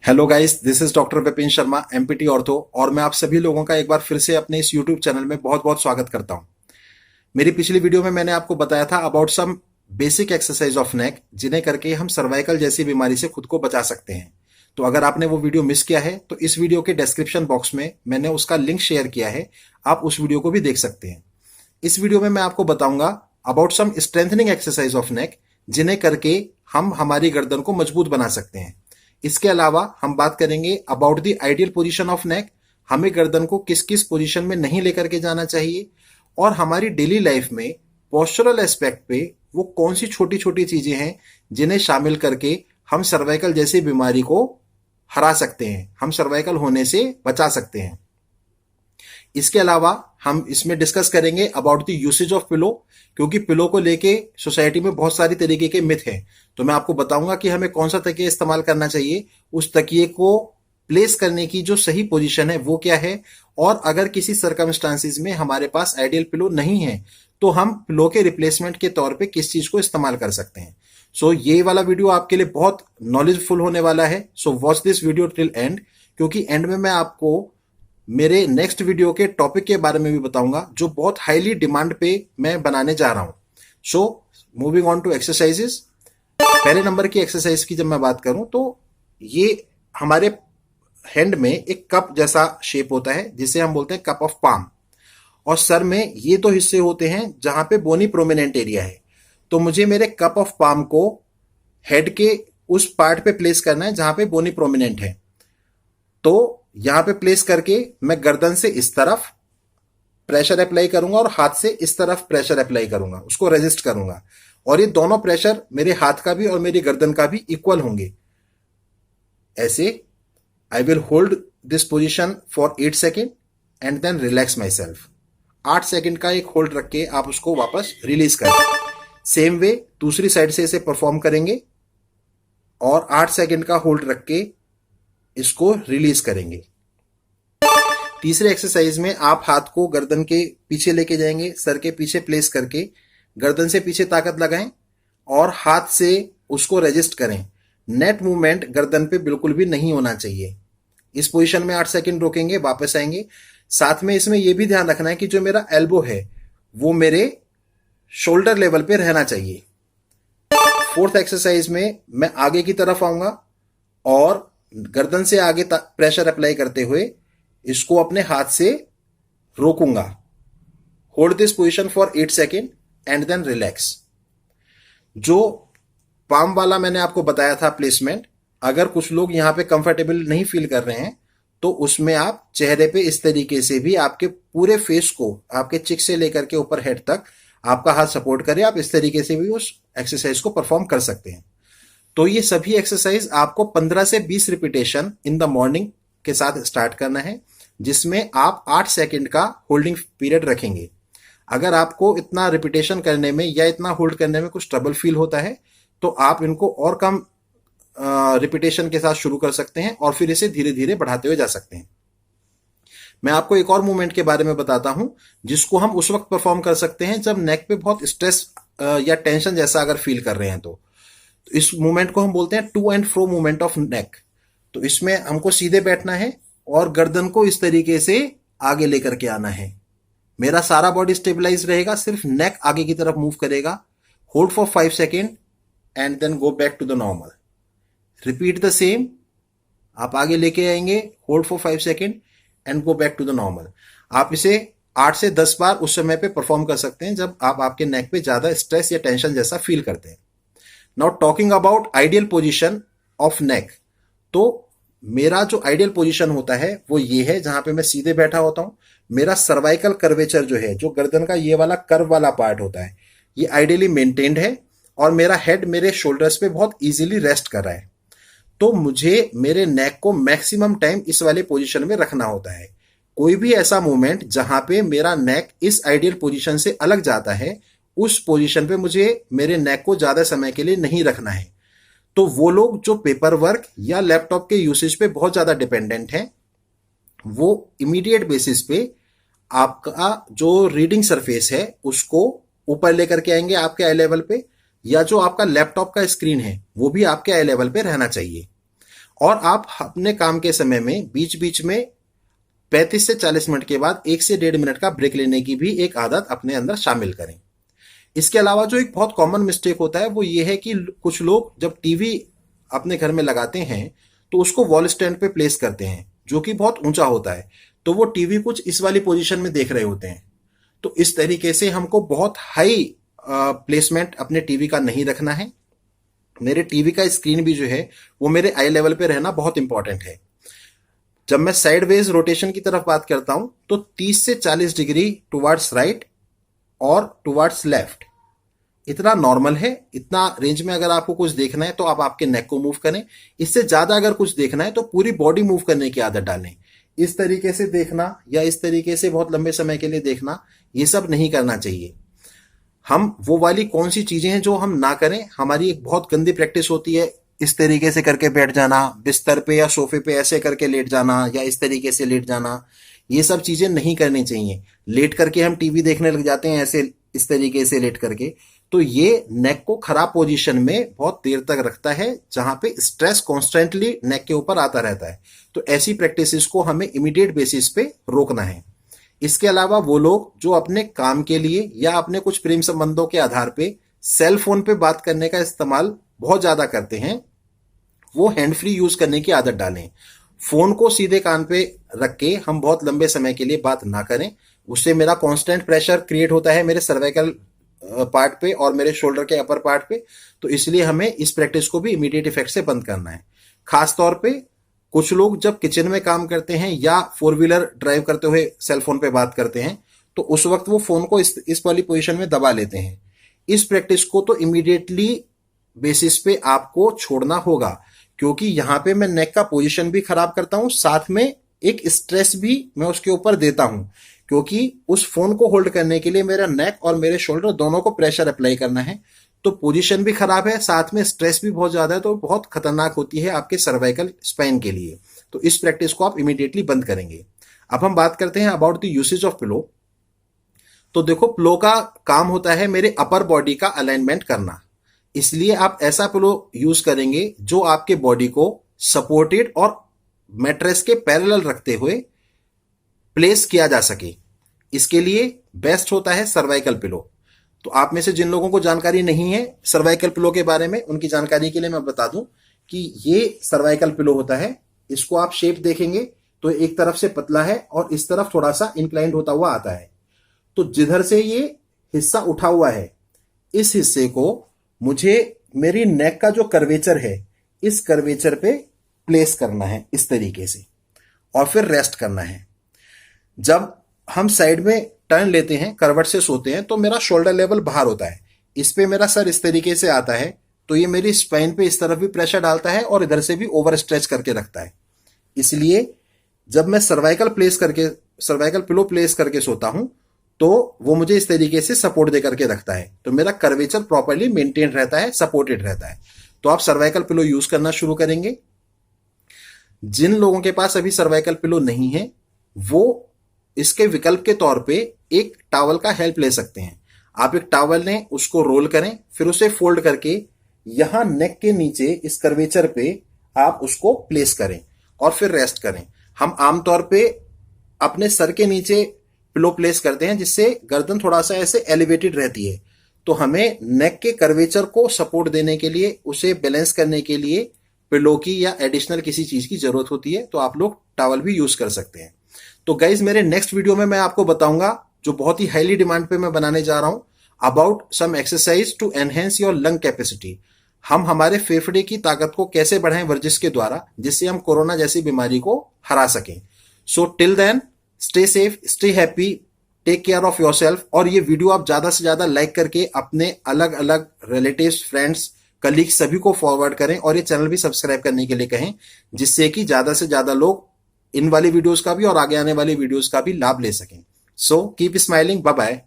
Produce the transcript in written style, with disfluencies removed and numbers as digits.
Hello guys, this is doctor Vipin Sharma, empty ortho. और मैं आप सभी लोगों का एक बार फिर से अपने इस यूट्यूब चैनल में बहुत बहुत स्वागत करता हूं। मेरी पिछली वीडियो में मैंने आपको बताया था about some basic exercise of neck, जिन्हें करके हम सर्वाइकल जैसी बीमारी से खुद को बचा सकते हैं। तो अगर आपने वो वीडियो मिस किया है तो इस वीडियो के डिस्क्रिप्शन बॉक्स में मैंने उसका लिंक शेयर किया है, आप उस वीडियो को भी देख सकते हैं। इस वीडियो में मैं आपको बताऊंगा about some strengthening exercise of neck, जिन्हें करके हम हमारी गर्दन को मजबूत बना सकते हैं। इसके अलावा हम बात करेंगे about the ideal position of neck, हमें गर्दन को किस किस पोजीशन में नहीं लेकर के जाना चाहिए, और हमारी डेली लाइफ में पोस्चरल एस्पेक्ट पे वो कौन सी छोटी छोटी चीजें हैं जिन्हें शामिल करके हम सर्वाइकल जैसी बीमारी को हरा सकते हैं, हम सर्वाइकल होने से बचा सकते हैं। इसके अलावा हम इसमें डिस्कस करेंगे about the usage of pillow, क्योंकि पिलो को लेके सोसाइटी में बहुत सारी तरीके के मिथ हैं। तो मैं आपको बताऊंगा कि हमें कौन सा तकिया इस्तेमाल करना चाहिए, उस तकिए को प्लेस करने की जो सही पोजीशन है वो क्या है, और अगर किसी सर्कमस्टांसिस में हमारे पास आइडियल पिलो नहीं है तो हम पिलो के रिप्लेसमेंट के तौर पे किस चीज को इस्तेमाल कर सकते हैं। सो ये वाला वीडियो आपके लिए बहुत नॉलेजफुल होने वाला है। So watch this video till and, क्योंकि एंड में मैं आपको मेरे नेक्स्ट वीडियो के टॉपिक के बारे में भी बताऊंगा जो बहुत हाईली डिमांड पे मैं बनाने जा रहा हूं। So moving on to exercises. पहले नंबर की एक्सरसाइज की जब मैं बात करूं तो ये हमारे हैंड में एक कप जैसा शेप होता है जिसे हम बोलते हैं कप ऑफ पाम, और सर में ये तो हिस्से होते हैं जहां पे बोनी प्रोमिनेंट एरिया है। तो मुझे मेरे कप ऑफ पाम को हेड के उस पार्ट पे प्लेस करना है जहां पे बोनी प्रोमिनेंट है। तो यहां पे प्लेस करके मैं गर्दन से इस तरफ प्रेशर अप्लाई करूंगा और हाथ से इस तरफ प्रेशर अप्लाई करूंगा, उसको रेजिस्ट करूंगा, और ये दोनों प्रेशर मेरे हाथ का भी और मेरी गर्दन का भी इक्वल होंगे। ऐसे I will hold this position for 8 second and then relax myself. 8 second का एक होल्ड रख के आप उसको वापस रिलीज करें। सेम वे दूसरी साइड से इसे परफॉर्म करेंगे और 8 सेकेंड का होल्ड रख के इसको रिलीज करेंगे। तीसरे एक्सरसाइज में आप हाथ को गर्दन के पीछे लेके जाएंगे, सर के पीछे प्लेस करके गर्दन से पीछे ताकत लगाएं और हाथ से उसको रेजिस्ट करें। नेट मूवमेंट गर्दन पे बिल्कुल भी नहीं होना चाहिए। इस पोजीशन में 8 सेकंड रोकेंगे, वापस आएंगे। साथ में इसमें यह भी ध्यान रखना है कि जो मेरा एल्बो है वो मेरे शोल्डर लेवल पे रहना चाहिए। फोर्थ एक्सरसाइज में मैं आगे की तरफ आऊंगा और गर्दन से आगे प्रेशर अप्लाई करते हुए इसको अपने हाथ से रोकूंगा। Hold this position for 8 second and then relax. जो पाम वाला मैंने आपको बताया था प्लेसमेंट, अगर कुछ लोग यहां पे कंफर्टेबल नहीं फील कर रहे हैं तो उसमें आप चेहरे पे इस तरीके से भी आपके पूरे फेस को, आपके चिक से लेकर के ऊपर हेड तक आपका हाथ सपोर्ट करे, आप इस तरीके से भी उस एक्सरसाइज को परफॉर्म कर सकते हैं। तो ये सभी एक्सरसाइज आपको 15 से 20 रिपीटेशन इन द मॉर्निंग के साथ स्टार्ट करना है, जिसमें आप 8 सेकंड का होल्डिंग पीरियड रखेंगे। अगर आपको इतना रिपीटेशन करने में या इतना होल्ड करने में कुछ ट्रबल फील होता है तो आप इनको और कम रिपीटेशन के साथ शुरू कर सकते हैं और फिर इसे धीरे धीरे बढ़ाते हुए जा सकते हैं। मैं आपको एक और मूवमेंट के बारे में बताता हूं जिसको हम उस वक्त परफॉर्म कर सकते हैं जब नेक पे बहुत स्ट्रेस या टेंशन जैसा अगर फील कर रहे हैं। तो इस मूवमेंट को हम बोलते हैं to and fro movement of neck. तो इसमें हमको सीधे बैठना है और गर्दन को इस तरीके से आगे लेकर के आना है। मेरा सारा बॉडी स्टेबलाइज रहेगा, सिर्फ नेक आगे की तरफ मूव करेगा। Hold for 5 second and then go back to the normal. Repeat the same. आप आगे लेके आएंगे, hold for 5 second and go back to the normal. आप इसे 8 से 10 बार उस समय पे परफॉर्म कर सकते हैं जब आप आपके नेक पे ज्यादा स्ट्रेस या टेंशन जैसा फील करते हैं। Now talking about ideal position of neck. तो मेरा जो आइडियल पोजीशन होता है वो ये है जहां पे मैं सीधे बैठा होता हूं। मेरा सर्वाइकल कर्वेचर जो है, जो गर्दन का ये वाला कर्व वाला पार्ट होता है, ये आइडियली मेंटेन्ड है और मेरा हेड मेरे शोल्डर्स पे बहुत इजीली रेस्ट कर रहा है। तो मुझे मेरे नेक को मैक्सिमम टाइम इस वाले पोजीशन में रखना होता है। कोई भी ऐसा मूवमेंट जहां पे मेरा नेक इस आइडियल पोजीशन से अलग जाता है, उस पोजीशन पे मुझे मेरे नेक को ज्यादा समय के लिए नहीं रखना है। तो वो लोग जो पेपर वर्क या लैपटॉप के यूसेज पे बहुत ज्यादा डिपेंडेंट हैं, वो इमीडिएट बेसिस पे आपका जो रीडिंग सरफेस है उसको ऊपर लेकर के आएंगे आपके आई लेवल पे, या जो आपका लैपटॉप का स्क्रीन है वो भी आपके आई लेवल पे रहना चाहिए। और आप अपने काम के समय में बीच बीच में 35 से 40 मिनट के बाद 1 से 1.5 मिनट का ब्रेक लेने की भी एक आदत अपने अंदर शामिल करें। इसके अलावा जो एक बहुत कॉमन मिस्टेक होता है वो ये है कि कुछ लोग जब टीवी अपने घर में लगाते हैं तो उसको वॉल स्टैंड पे प्लेस करते हैं, जो कि बहुत ऊंचा होता है, तो वो टीवी कुछ इस वाली पोजीशन में देख रहे होते हैं। तो इस तरीके से हमको बहुत हाई प्लेसमेंट अपने टीवी का नहीं रखना है। मेरे टीवी का स्क्रीन भी जो है वो मेरे आई लेवल पे रहना बहुत इंपॉर्टेंट है। जब मैं साइडवेज रोटेशन की तरफ बात करता हूं तो 30 से 40 डिग्री टुवर्ड्स राइट और टुवर्ड्स लेफ्ट, इतना नॉर्मल है। इतना रेंज में अगर आपको कुछ देखना है तो आप आपके नेक को मूव करें। इससे ज्यादा अगर कुछ देखना है तो पूरी बॉडी मूव करने की आदत डालें। इस तरीके से देखना या इस तरीके से बहुत लंबे समय के लिए देखना, ये सब नहीं करना चाहिए। हम वो वाली कौन सी चीजें हैं जो हम ना करें। हमारी एक बहुत गंदी प्रैक्टिस होती है इस तरीके से करके बैठ जाना, बिस्तर पे या सोफे पे ऐसे करके लेट जाना या इस तरीके से लेट जाना। ये सब चीजें नहीं करनी चाहिए। लेट करके हम टीवी देखने लग जाते हैं ऐसे इस तरीके से लेट करके, तो ये नेक को खराब पोजीशन में बहुत देर तक रखता है, जहां पे स्ट्रेस कॉन्स्टेंटली नेक के ऊपर आता रहता है। तो ऐसी प्रैक्टिसेस को हमें इमीडिएट बेसिस पे रोकना है। इसके अलावा वो लोग जो अपने काम के लिए या अपने कुछ प्रेम संबंधों के आधार पे सेल फोन पे बात करने का इस्तेमाल बहुत ज्यादा करते हैं, वो हैंड फ्री यूज करने की आदत डालें। फोन को सीधे कान पे रख के हम बहुत लंबे समय के लिए बात ना करें। उससे मेरा कांस्टेंट प्रेशर क्रिएट होता है मेरे सर्वाइकल पार्ट पे और मेरे शोल्डर के अपर पार्ट पे। तो इसलिए हमें इस प्रैक्टिस को भी इमीडिएट इफेक्ट से बंद करना है। खास तौर पे कुछ लोग जब किचन में काम करते हैं या 4 व्हीलर ड्राइव करते हुए सेल फोन पे बात करते हैं तो उस वक्त वो फोन को इस वाली पोजीशन में दबा लेते हैं। इस प्रैक्टिस को तो इमीडिएटली बेसिस पे आपको छोड़ना होगा, क्योंकि यहां पे मैं नेक का पोजीशन भी खराब करता हूं, साथ में एक स्ट्रेस भी मैं उसके ऊपर देता हूं, क्योंकि उस फोन को होल्ड करने के लिए मेरा नेक और मेरे शोल्डर दोनों को प्रेशर अप्लाई करना है। तो पोजीशन भी खराब है, साथ में स्ट्रेस भी बहुत ज्यादा है, तो बहुत खतरनाक होती है आपके सर्वाइकल स्पाइन के लिए। तो इस प्रैक्टिस को आप इमीडिएटली बंद करेंगे। अब हम बात करते हैं about the usage of pillow. तो देखो, पिलो का काम होता है मेरे अपर बॉडी का अलाइनमेंट करना, इसलिए आप ऐसा पिलो यूज करेंगे जो आपके बॉडी को सपोर्टेड और मैट्रेस के पैरेलल रखते हुए प्लेस किया जा सके। इसके लिए बेस्ट होता है सर्वाइकल पिलो। तो आप में से जिन लोगों को जानकारी नहीं है सर्वाइकल पिलो के बारे में, उनकी जानकारी के लिए मैं बता दूं कि ये सर्वाइकल पिलो होता है। इसको आप शेप देखेंगे तो एक तरफ से पतला है और इस तरफ थोड़ा सा इंक्लाइंड होता हुआ आता है। तो जिधर से ये हिस्सा उठा हुआ है, इस हिस्से को मुझे मेरी नेक का जो कर्वेचर है, इस कर्वेचर पे प्लेस करना है इस तरीके से, और फिर रेस्ट करना है। जब हम साइड में टर्न लेते हैं, करवट से सोते हैं, तो मेरा शोल्डर लेवल बाहर होता है। इस पे मेरा सर इस तरीके से आता है, तो ये मेरी स्पाइन पे इस तरफ भी प्रेशर डालता है और इधर से भी ओवर स्ट्रेच करके रखता है। इसलिए जब मैं सर्वाइकल पिलो प्लेस करके सोता हूं तो वो मुझे इस तरीके से सपोर्ट दे करके रखता है। तो मेरा कर्वेचर प्रॉपर्ली मेंटेन रहता है, सपोर्टेड रहता है। तो आप सर्वाइकल पिलो यूज करना शुरू करेंगे। जिन लोगों के पास अभी सर्वाइकल पिलो नहीं है, वो इसके विकल्प के तौर पे एक टॉवल का हेल्प ले सकते हैं। आप एक टॉवल लें, उसको रोल करें, फिर उसे फोल्ड करके यहां नेक के नीचे इस कर्वेचर पे आप उसको प्लेस करें और फिर रेस्ट करें। हम आमतौर पे अपने सर के नीचे पिलो प्लेस करते हैं, जिससे गर्दन थोड़ा सा ऐसे एलिवेटेड रहती है। तो हमें नेक के कर्वेचर को सपोर्ट देने के लिए, उसे बैलेंस करने के लिए पिलो की या एडिशनल किसी चीज की जरूरत होती है। तो आप लोग टॉवल भी यूज कर सकते हैं। तो गाइज, मेरे नेक्स्ट वीडियो में मैं आपको बताऊंगा, जो बहुत ही हाईली डिमांड पे मैं बनाने जा रहा हूं, about some exercise to enhance your lung capacity. हम हमारे फेफड़े की ताकत को कैसे बढ़ाएं वर्जिश के द्वारा, जिससे हम कोरोना जैसी बीमारी को हरा सकें। So till then, stay safe, stay happy, take care of yourself. और ये वीडियो आप ज्यादा से ज्यादा लाइक करके अपने अलग अलग रिलेटिव्स, फ्रेंड्स, कलीग सभी को फॉरवर्ड करें और ये चैनल भी सब्सक्राइब करने के लिए कहें, जिससे कि ज्यादा से ज्यादा लोग इन वाली वीडियोस का भी और आगे आने वाली वीडियोस का भी लाभ ले सकें। So keep smiling, bye bye.